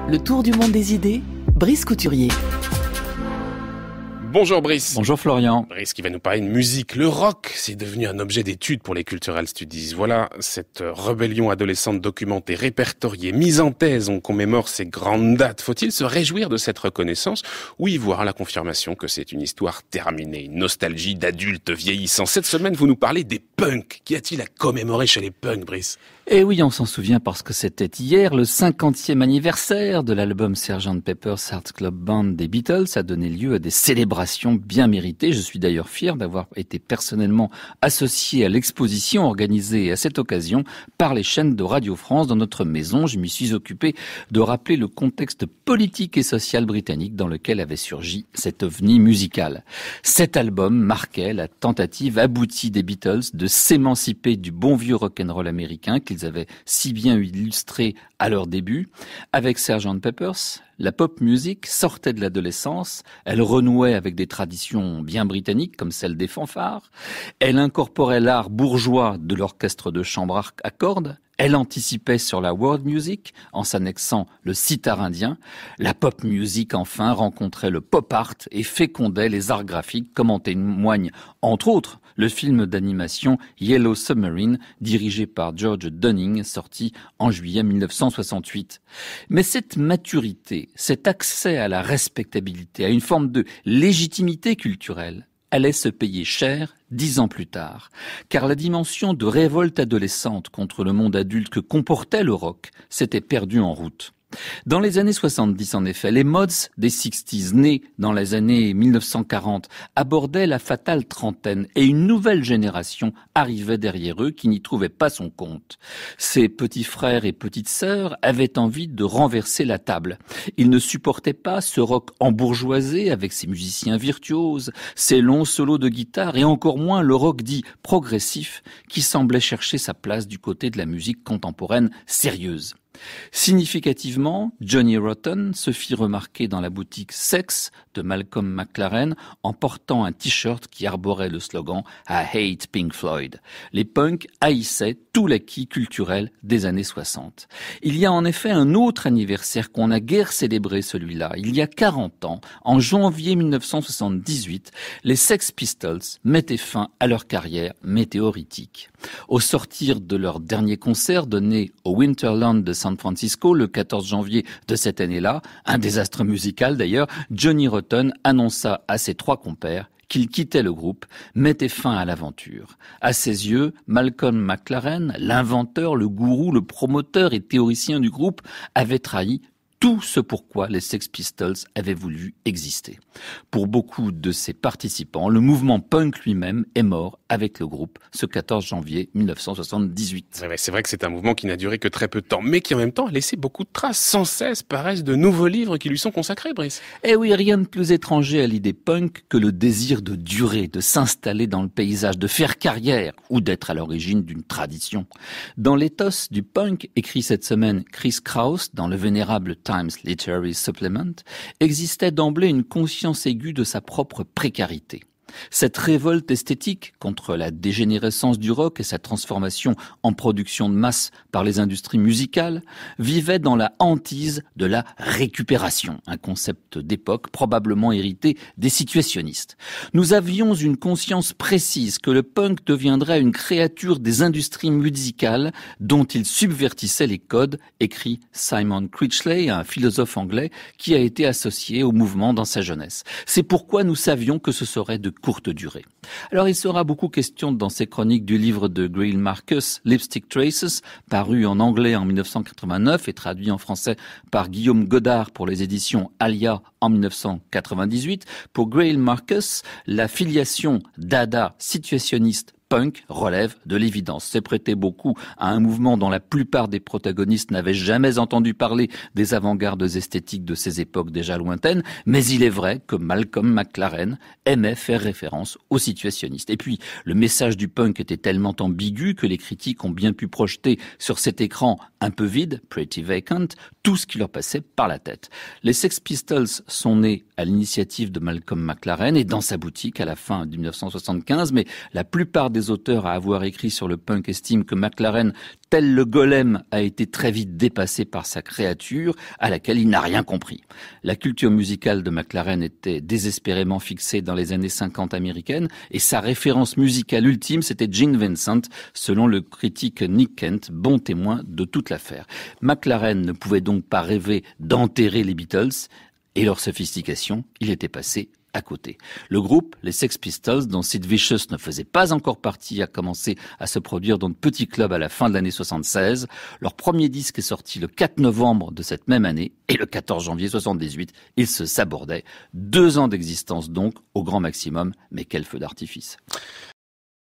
Le tour du monde des idées, Brice Couturier. Bonjour Brice. Bonjour Florian. Brice qui va nous parler de musique. Le rock, c'est devenu un objet d'étude pour les Cultural Studies. Voilà, cette rébellion adolescente documentée, répertoriée, mise en thèse. On commémore ces grandes dates. Faut-il se réjouir de cette reconnaissance ou y voir la confirmation que c'est une histoire terminée, une nostalgie d'adultes vieillissants? Cette semaine, vous nous parlez des punks. Qu'y a-t-il à commémorer chez les punks, Brice? Eh oui, on s'en souvient parce que c'était hier le 50e anniversaire de l'album Sgt. Pepper's Heart Club Band des Beatles. Ça a donné lieu à des célébrations bien méritées. Je suis d'ailleurs fier d'avoir été personnellement associé à l'exposition organisée à cette occasion par les chaînes de Radio France dans notre maison. Je m'y suis occupé de rappeler le contexte politique et social britannique dans lequel avait surgi cet ovni musical. Cet album marquait la tentative aboutie des Beatles de s'émanciper du bon vieux rock'n'roll américain qu'ils avaient si bien illustré à leur début. Avec Sgt. Pepper's, la pop music sortait de l'adolescence, elle renouait avec des traditions bien britanniques comme celle des fanfares, elle incorporait l'art bourgeois de l'orchestre de chambre à cordes, elle anticipait sur la world music en s'annexant le sitar indien. La pop music, enfin, rencontrait le pop art et fécondait les arts graphiques, comme en témoigne, entre autres, le film d'animation Yellow Submarine, dirigé par George Dunning, sorti en juillet 1968. Mais cette maturité, cet accès à la respectabilité, à une forme de légitimité culturelle, allait se payer cher 10 ans plus tard, car la dimension de révolte adolescente contre le monde adulte que comportait le rock s'était perdue en route. Dans les années 70, en effet, les mods des 60s, nés dans les années 1940, abordaient la fatale trentaine et une nouvelle génération arrivait derrière eux qui n'y trouvait pas son compte. Ces petits frères et petites sœurs avaient envie de renverser la table. Ils ne supportaient pas ce rock embourgeoisé avec ses musiciens virtuoses, ses longs solos de guitare et encore moins le rock dit progressif qui semblait chercher sa place du côté de la musique contemporaine sérieuse. Significativement, Johnny Rotten se fit remarquer dans la boutique Sex de Malcolm McLaren en portant un t-shirt qui arborait le slogan « I hate Pink Floyd ». Les punks haïssaient tout l'acquis culturel des années 60. Il y a en effet un autre anniversaire qu'on a guère célébré celui-là. Il y a 40 ans, en janvier 1978, les Sex Pistols mettaient fin à leur carrière météoritique. Au sortir de leur dernier concert donné au Winterland de San Francisco le 14 janvier de cette année-là, un désastre musical d'ailleurs, Johnny Rotten annonça à ses 3 compères qu'il quittait le groupe, mettait fin à l'aventure. À ses yeux, Malcolm McLaren, l'inventeur, le gourou, le promoteur et théoricien du groupe, avait trahi tout ce pourquoi les Sex Pistols avaient voulu exister. Pour beaucoup de ses participants, le mouvement punk lui-même est mort avec le groupe ce 14 janvier 1978. C'est vrai que c'est un mouvement qui n'a duré que très peu de temps, mais qui en même temps a laissé beaucoup de traces. Sans cesse paraissent de nouveaux livres qui lui sont consacrés, Brice. Eh oui, rien de plus étranger à l'idée punk que le désir de durer, de s'installer dans le paysage, de faire carrière ou d'être à l'origine d'une tradition. Dans l'éthos du punk, écrit cette semaine Chris Kraus dans le vénérable Times Literary Supplement, existait d'emblée une conscience aiguë de sa propre précarité. Cette révolte esthétique contre la dégénérescence du rock et sa transformation en production de masse par les industries musicales vivait dans la hantise de la récupération, un concept d'époque probablement hérité des situationnistes. Nous avions une conscience précise que le punk deviendrait une créature des industries musicales dont il subvertissait les codes, écrit Simon Critchley, un philosophe anglais qui a été associé au mouvement dans sa jeunesse. C'est pourquoi nous savions que ce serait de courte durée. Alors il sera beaucoup question dans ces chroniques du livre de Greil Marcus, Lipstick Traces, paru en anglais en 1989 et traduit en français par Guillaume Godard pour les éditions Alia en 1998. Pour Greil Marcus, la filiation dada situationniste punk relève de l'évidence. C'est prêter beaucoup à un mouvement dont la plupart des protagonistes n'avaient jamais entendu parler des avant-gardes esthétiques de ces époques déjà lointaines, mais il est vrai que Malcolm McLaren aimait faire référence aux situationnistes. Et puis, le message du punk était tellement ambigu que les critiques ont bien pu projeter sur cet écran un peu vide, Pretty Vacant, tout ce qui leur passait par la tête. Les Sex Pistols sont nés à l'initiative de Malcolm McLaren et dans sa boutique à la fin de 1975, mais la plupart des des auteurs à avoir écrit sur le punk estiment que McLaren, tel le golem, a été très vite dépassé par sa créature, à laquelle il n'a rien compris. La culture musicale de McLaren était désespérément fixée dans les années 50 américaines, et sa référence musicale ultime, c'était Gene Vincent, selon le critique Nick Kent, bon témoin de toute l'affaire. McLaren ne pouvait donc pas rêver d'enterrer les Beatles, et leur sophistication, il était passé à côté. Le groupe, les Sex Pistols, dont Sid Vicious ne faisait pas encore partie, a commencé à se produire dans de petits clubs à la fin de l'année 76. Leur premier disque est sorti le 4 novembre de cette même année, et le 14 janvier 78, ils se sabordaient. 2 ans d'existence donc, au grand maximum, mais quel feu d'artifice.